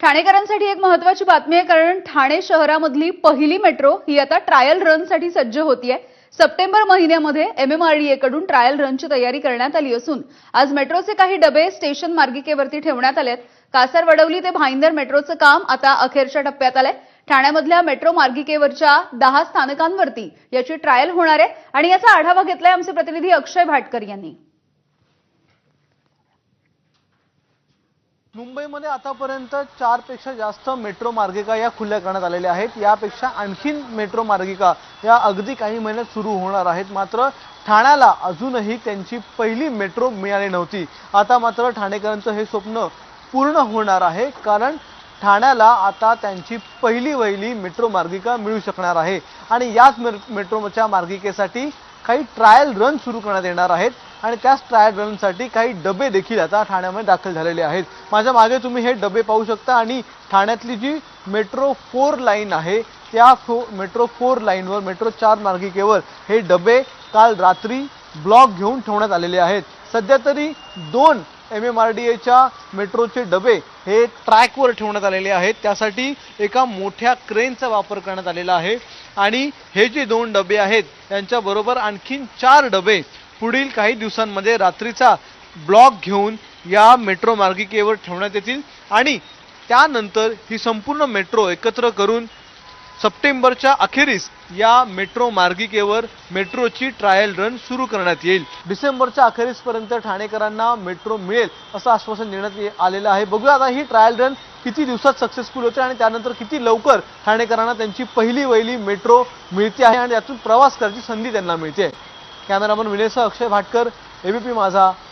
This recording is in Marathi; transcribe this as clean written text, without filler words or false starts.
ठाणेकरांसाठी एक महत्त्वाची बातमी आहे, कारण ठाणे शहरामधली पहिली मेट्रो ही आता ट्रायल रनसाठी सज्ज होतीये। सप्टेंबर महिन्यामध्ये MMRDA कडून ट्रायल रनची तयारी करण्यात आली असून आज मेट्रोचे काही डबे स्टेशन मार्गिकेवरती ठेवण्यात आलेत। कासारवडवली ते भाईंदर मेट्रोचं काम आता अखेरच्या टप्प्यात आलंय। ठाण्यामधल्या मेट्रो मार्गिकेवरच्या 10 स्थानकांवरती याची ट्रायल होणार आहे आणि याचा आढावा घेतलाय आमचे प्रतिनिधी अक्षय भाटकर यांनी। मुंबईमध्ये आतापर्यंत 4 पेक्षा जास्त मेट्रो मार्गिका या खुल्या करण्यात आलेल्या आहेत। यापेक्षा आणखीन मेट्रो मार्गिका या अगदी काही महिन्यात सुरू होणार आहेत। मात्र ठाण्याला अजूनही त्यांची पहिली मेट्रो मिळाली नव्हती। आता मात्र ठाणेकरांचं हे स्वप्न पूर्ण होणार आहे, कारण ठाण्याला आता त्यांची पहिली मेट्रो मार्गिका मिळू शकणार आहे आणि याच मेट्रोच्या मार्गिकेसाठी काही ट्रायल रन सुरू करण्यात येणार आहेत आणि त्याच ट्रायल रनसाठी काही डबे देखील आता ठाण्यामध्ये दाखल झालेले आहेत। माझ्या मागे तुम्ही हे डबे पाहू शकता आणि ठाण्यातली जी मेट्रो 4 लाईन आहे त्या मेट्रो 4 लाईनवर मेट्रो 4 मार्गिकेवर हे डबे काल रात्री ब्लॉक घेऊन ठेवण्यात आलेले आहेत। सध्या तरी 2 MMRDAच्या मेट्रोचे डबे हे ट्रॅकवर ठेवण्यात आलेले आहेत। त्यासाठी एका मोठ्या क्रेनचा वापर करण्यात आलेला आहे आणि हे जे 2 डबे आहेत त्यांच्याबरोबर आणखीन 4 डबे पुढील काही दिवसांमध्ये रात्रीचा ब्लॉक घेऊन या मेट्रो मार्गिकेवर ठेवण्यात येतील आणि त्यानंतर ही संपूर्ण मेट्रो एकत्र करून सप्टेंबरच्या अखेरीस या मेट्रो मार्गिकेवर मेट्रोची ट्रायल रन सुरू करण्यात येईल। डिसेंबरच्या अखेरीसपर्यंत ठाणेकरांना मेट्रो मिळेल असं आश्वासन देण्यात आलेलं आहे। बघूया आता ही ट्रायल रन किती दिवसात सक्सेसफुल होते आणि त्यानंतर किती लवकर ठाणेकरांना त्यांची पहिली मेट्रो मिळते आहे आणि त्यातून प्रवास करायची संधी त्यांना मिळते। कॅमेरामन विनयसह अक्षय भाटकर, ABP माझा।